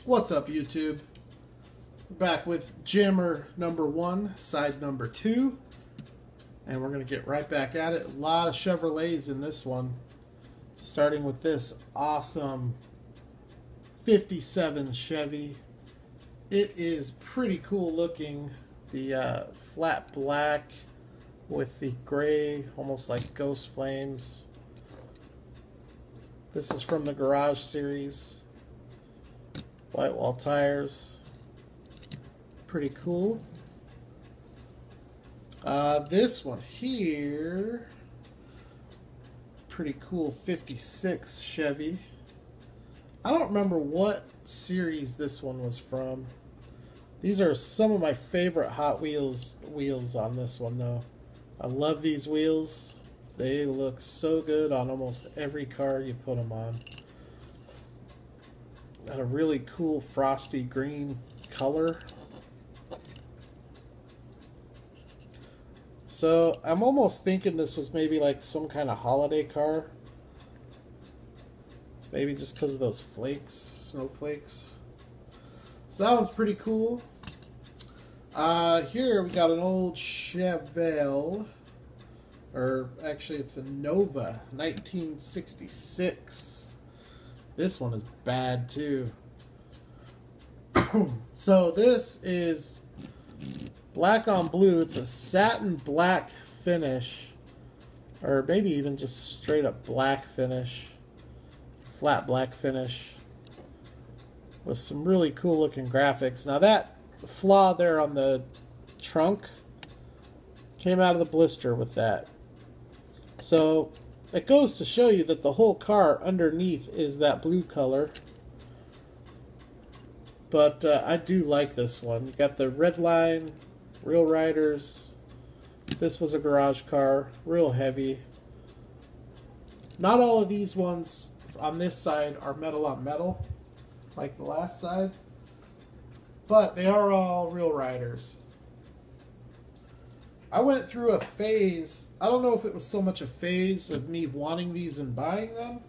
What's up, YouTube? Back with Jammer number 1, side number 2. And we're going to get right back at it. A lot of Chevrolets in this one. Starting with this awesome 57 Chevy. It is pretty cool looking. The flat black with the gray, almost like ghost flames. This is from the Garage series. White wall tires. Pretty cool. This one here, pretty cool 56 Chevy. I don't remember what series this one was from. These are some of my favorite Hot Wheels on this one though. I love these wheels. They look so good on almost every car you put them on. Got a really cool frosty green color. So I'm almost thinking this was maybe like some kind of holiday car. Maybe just because of those flakes, snowflakes. So that one's pretty cool. Here we got an old Chevelle, or actually it's a Nova, 1966. This one is bad too. So this is black on blue. It's a satin black finish, or maybe even just straight up black finish, flat black finish with some really cool looking graphics. Now that flaw there on the trunk came out of the blister with that. So it goes to show you that the whole car underneath is that blue color. But I do like this one. You got the red line, real riders. This was a garage car, real heavy. Not all of these ones on this side are metal on metal, like the last side. But they are all real riders. I went through a phase, I don't know if it was so much a phase of me wanting these and buying them,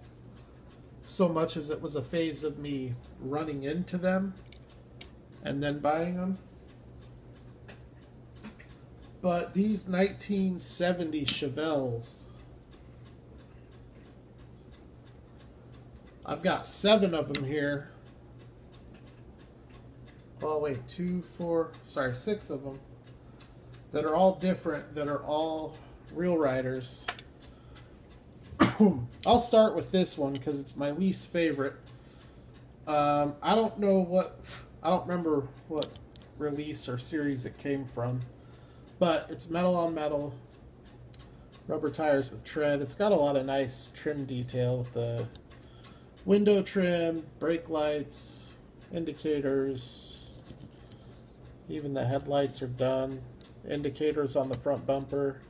so much as it was a phase of me running into them and then buying them. But these 1970 Chevelles, I've got 7 of them here. Oh wait, 6 of them. That are all different, that are all real riders. I'll start with this one because it's my least favorite. I don't remember what release or series it came from, but it's metal on metal, rubber tires with tread. It's got a lot of nice trim detail with the window trim, brake lights, indicators, even the headlights are done. Indicators on the front bumper.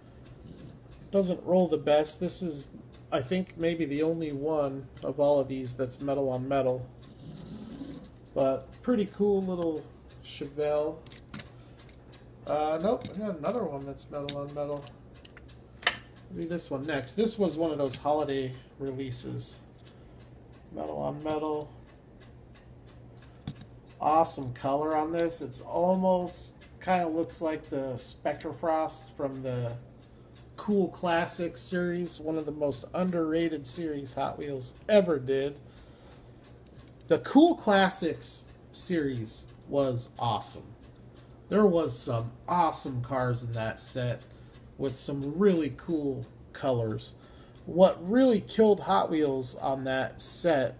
Doesn't roll the best. This is, I think, maybe the only one of all of these that's metal on metal. But pretty cool little Chevelle. Nope, I got another one that's metal on metal. Do this one next. This was one of those holiday releases. Metal on metal. Awesome color on this. It's almost kind of looks like the Spectrafrost from the Cool Classics series, one of the most underrated series Hot Wheels ever did. The Cool Classics series was awesome. There was some awesome cars in that set with some really cool colors. What really killed Hot Wheels on that set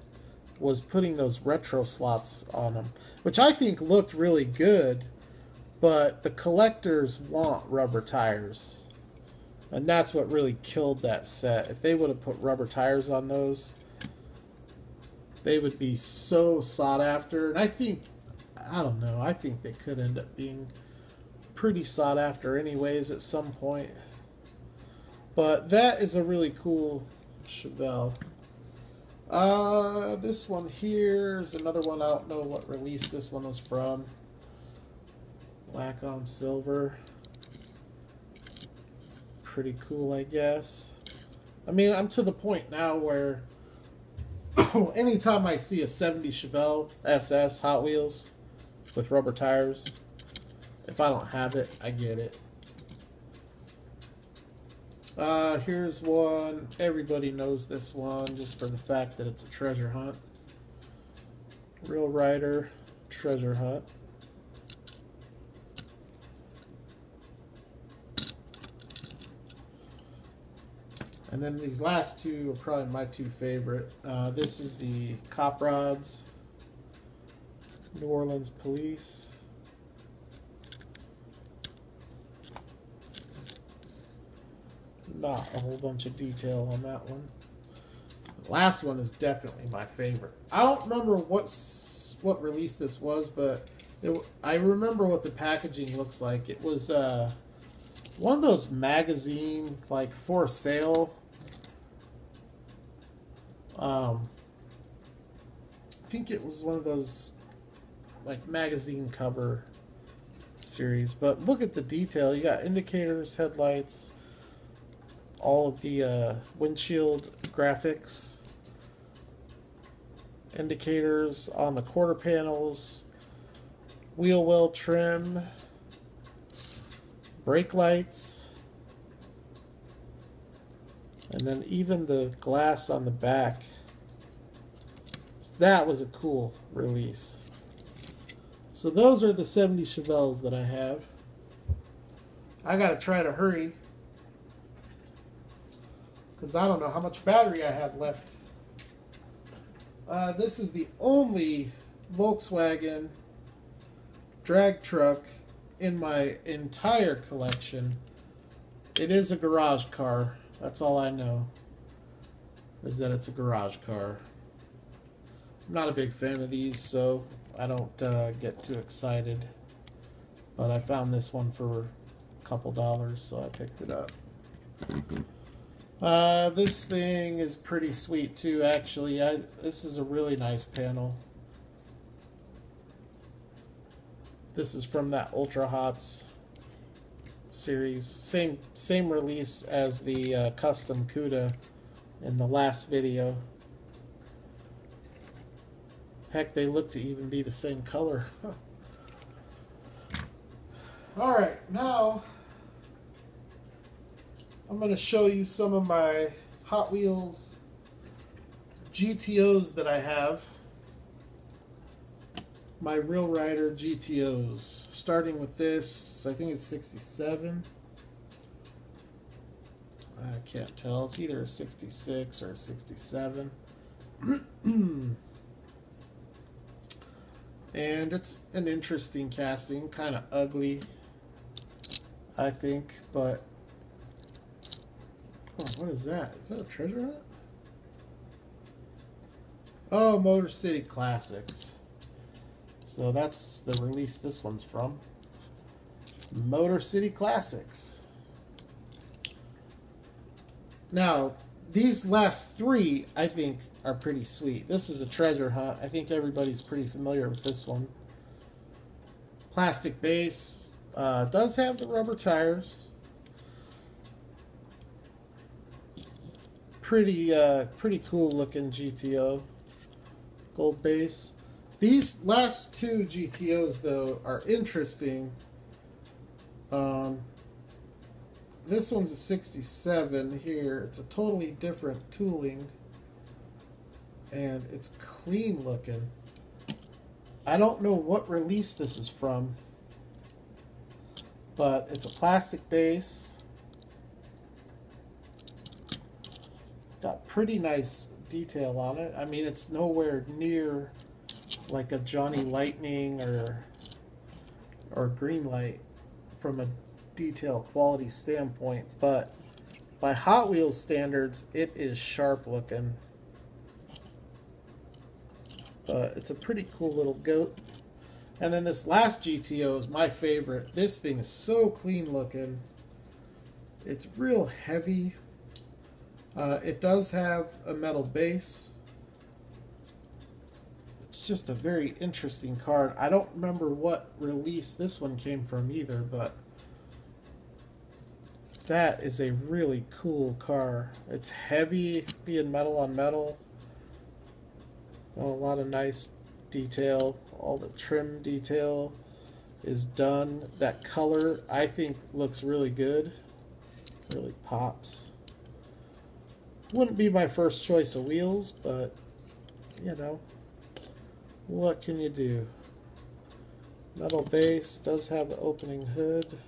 was putting those retro slots on them, which I think looked really good. But the collectors want rubber tires. And that's what really killed that set. If they would have put rubber tires on those, they would be so sought after. And I think they could end up being pretty sought after anyways at some point. But that is a really cool Chevelle. This one here is another one. I don't know what release this one was from. Black on silver. Pretty cool, I guess. I mean, I'm to the point now where Anytime I see a 70 Chevelle SS Hot Wheels with rubber tires, if I don't have it, I get it. Here's one. Everybody knows this one just for the fact that it's a treasure hunt. Real Rider treasure hunt. And then these last two are probably my two favorite. This is the Cop Rods, New Orleans Police. Not a whole bunch of detail on that one. The last one is definitely my favorite. I don't remember what release this was, but I remember what the packaging looks like. It was one of those magazine, like, for sale. I think it was one of those, like, magazine cover series. But look at the detail. You got indicators, headlights, all of the windshield graphics, indicators on the quarter panels, wheel well trim, brake lights, and then even the glass on the back. That was a cool release. So those are the 70 Chevelles that I have. I gotta try to hurry, because I don't know how much battery I have left. This is the only Volkswagen drag truck in my entire collection. It is a garage car. That's all I know, is that it's a garage car. I'm not a big fan of these, so I don't get too excited. But I found this one for a couple dollars, so I picked it up. This thing is pretty sweet too, actually. This is a really nice panel. This is from that Ultra Hots series. Same release as the custom CUDA in the last video. Heck, they look to even be the same color. Alright, now I'm going to show you some of my Hot Wheels GTOs that I have. My Real Rider GTOs. Starting with this, I think it's 67. I can't tell. It's either a 66 or a 67. And it's an interesting casting. Kind of ugly, I think, but... Oh, what is that? Is that a treasure hunt? Oh, Motor City Classics. So that's the release this one's from. Motor City Classics. Now, these last three, I think, are pretty sweet. This is a treasure hunt. I think everybody's pretty familiar with this one. Plastic base. Does have the rubber tires. Pretty cool looking GTO. Gold base. These last two GTOs, though, are interesting. This one's a 67 here. It's a totally different tooling. And it's clean looking. I don't know what release this is from, but it's a plastic base. Got pretty nice detail on it. I mean, it's nowhere near like a Johnny Lightning or Greenlight from a detail quality standpoint, but by Hot Wheels standards, it is sharp looking. But it's a pretty cool little goat. And then this last GTO is my favorite. This thing is so clean looking. It's real heavy. It does have a metal base. It's just a very interesting card. I don't remember what release this one came from either, but that is a really cool car. It's heavy, being metal on metal. A lot of nice detail. All the trim detail is done. That color, I think, looks really good. Really pops. Wouldn't be my first choice of wheels, but, you know, what can you do? Metal base, does have an opening hood,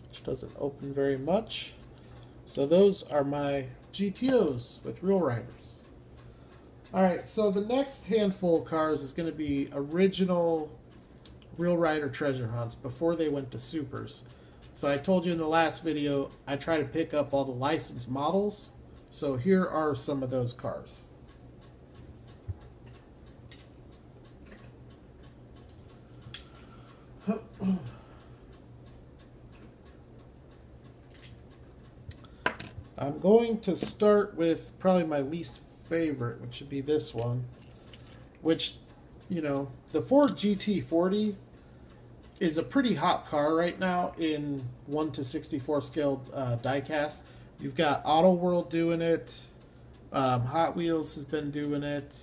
which doesn't open very much. So those are my GTOs with Real Riders. Alright, so the next handful of cars is going to be original Real Rider treasure hunts before they went to supers. So I told you in the last video, I try to pick up all the licensed models. So here are some of those cars. I'm going to start with probably my least favorite, which should be this one. Which, you know, the Ford GT40 is a pretty hot car right now in 1:64 scale diecast. You've got Auto World doing it. Hot Wheels has been doing it.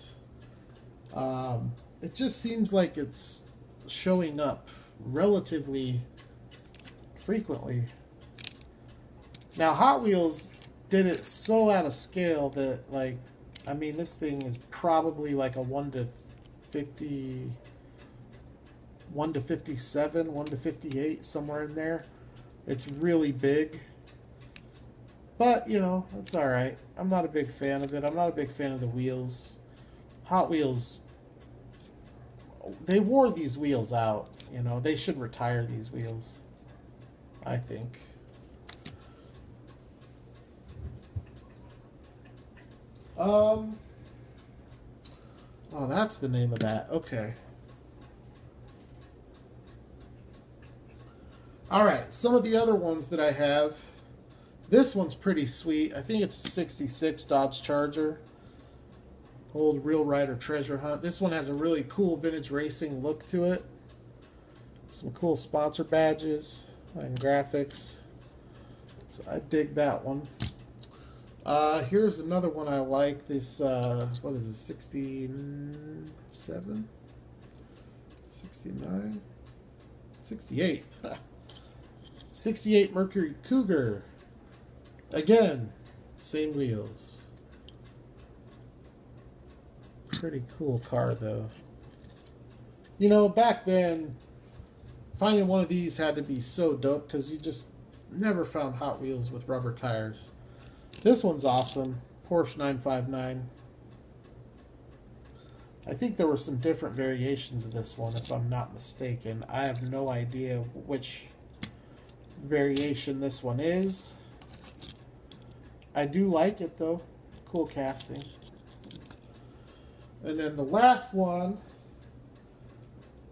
It just seems like it's showing up relatively frequently. Now, Hot Wheels did it so out of scale that, like, I mean, this thing is probably like a 1:50, 1:57, 1:58, somewhere in there. It's really big. But, you know, it's alright. I'm not a big fan of it. I'm not a big fan of the wheels. Hot Wheels, they wore these wheels out. You know, they should retire these wheels, I think. Oh, that's the name of that. Okay. Alright, some of the other ones that I have. This one's pretty sweet. I think it's a 66 Dodge Charger. Old Real Rider treasure hunt. This one has a really cool vintage racing look to it. Some cool sponsor badges and graphics. So I dig that one. Here's another one I like. This, what is it, 67? 69? 68. 68 Mercury Cougar. Again, same wheels. Pretty cool car, though. You know, back then, finding one of these had to be so dope because you just never found Hot Wheels with rubber tires. This one's awesome. Porsche 959. I think there were some different variations of this one, if I'm not mistaken. I have no idea which variation this one is. I do like it, though. Cool casting. And then the last one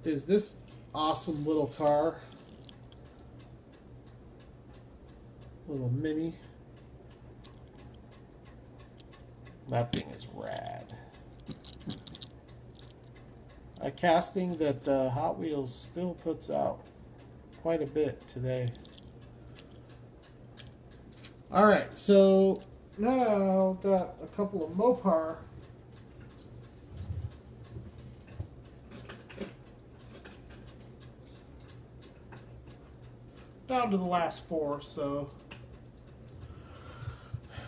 is this awesome little car. Little Mini. That thing is rad. A casting that Hot Wheels still puts out quite a bit today. Alright, so now got a couple of Mopar. Down to the last four, so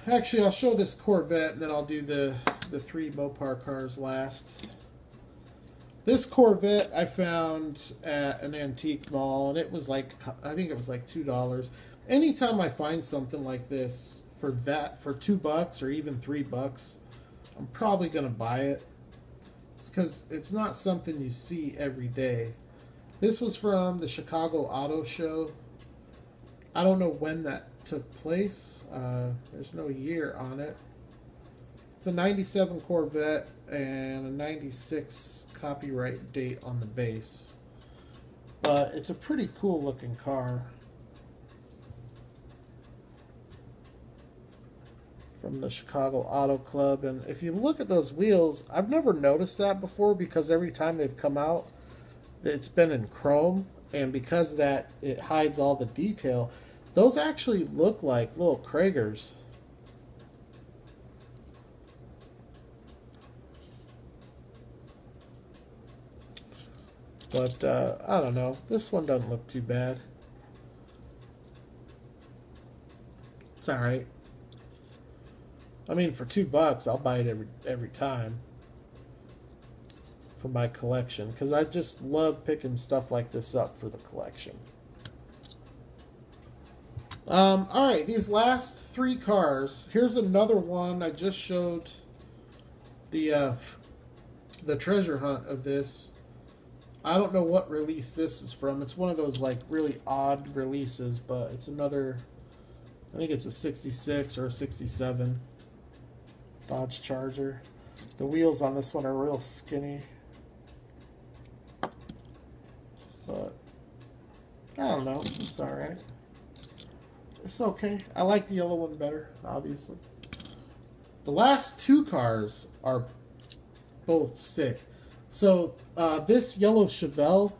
actually I'll show this Corvette and then I'll do the three Mopar cars last. This Corvette I found at an antique mall and it was like, I think it was like $2. Anytime I find something like this for $2 or even $3, I'm probably gonna buy it. It's because it's not something you see every day. This was from the Chicago Auto Show. I don't know when that took place. There's no year on it. It's a 97 Corvette and a 96 copyright date on the base. But it's a pretty cool looking car. From the Chicago Auto Club. And if you look at those wheels, I've never noticed that before because every time they've come out, it's been in chrome. And because that it hides all the detail, those actually look like little Kragers. But I don't know. This one doesn't look too bad. It's alright. I mean, for $2, I'll buy it every time for my collection, because I just love picking stuff like this up for the collection. Alright, these last 3 cars. Here's another one. I just showed the treasure hunt of this. I don't know what release this is from. It's one of those like really odd releases, but it's another, I think it's a 66 or a 67 Dodge Charger. The wheels on this one are real skinny. But I don't know. It's alright. It's okay. I like the yellow one better, obviously. The last 2 cars are both sick. So this yellow Chevelle,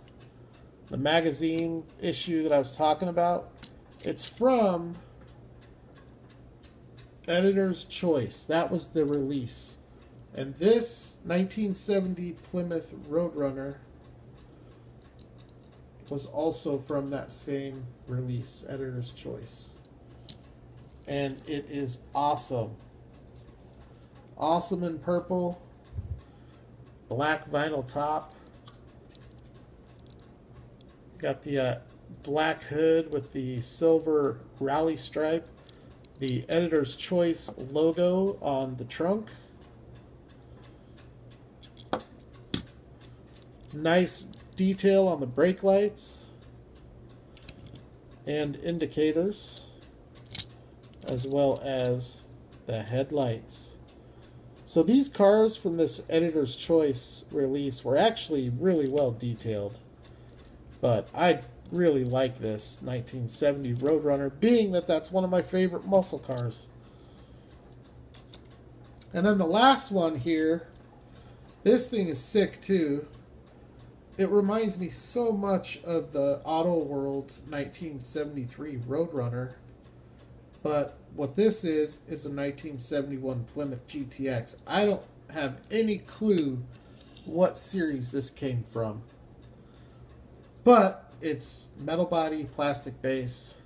the magazine issue that I was talking about, it's from Editor's Choice. That was the release. And this 1970 Plymouth Roadrunner was also from that same release, Editor's Choice. And it is awesome. Awesome in purple. Black vinyl top. Got the black hood with the silver rally stripe. The Editor's Choice logo on the trunk. Nice detail on the brake lights and indicators, as well as the headlights. So these cars from this Editor's Choice release were actually really well detailed, but I really like this 1970 Roadrunner, being that that's one of my favorite muscle cars. And then the last one here, this thing is sick too. It reminds me so much of the Auto World 1973 Roadrunner, but what this is a 1971 Plymouth GTX. I don't have any clue what series this came from, but it's metal body, plastic base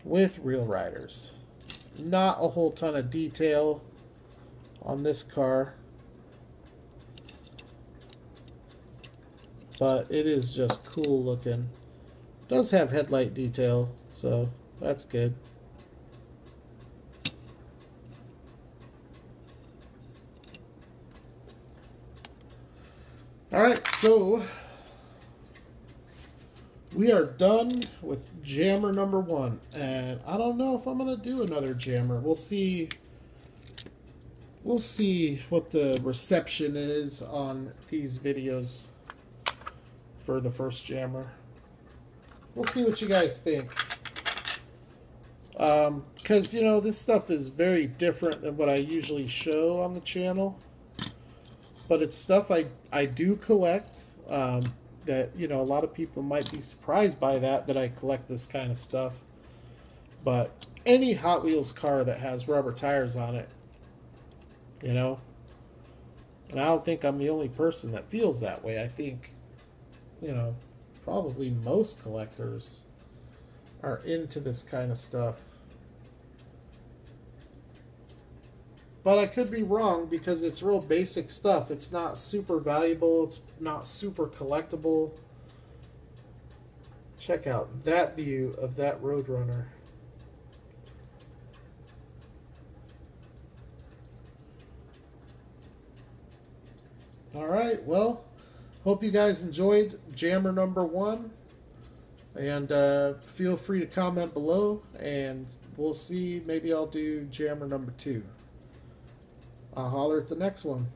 with real riders. Not a whole ton of detail on this car, but it is just cool looking. It does have headlight detail, so that's good. Alright, so we are done with jammer number 1, and I don't know if I'm going to do another jammer. We'll see what the reception is on these videos for the first jammer. We'll see what you guys think. Because, you know, this stuff is very different than what I usually show on the channel. But it's stuff I do collect, that, you know, a lot of people might be surprised by that I collect this kind of stuff. But any Hot Wheels car that has rubber tires on it, you know, and I don't think I'm the only person that feels that way. I think, you know, probably most collectors are into this kind of stuff. But I could be wrong, because it's real basic stuff. It's not super valuable. It's not super collectible. Check out that view of that Roadrunner. Alright, well, hope you guys enjoyed jammer number 1. And feel free to comment below, and we'll see. Maybe I'll do jammer number 2. I'll holler at the next one.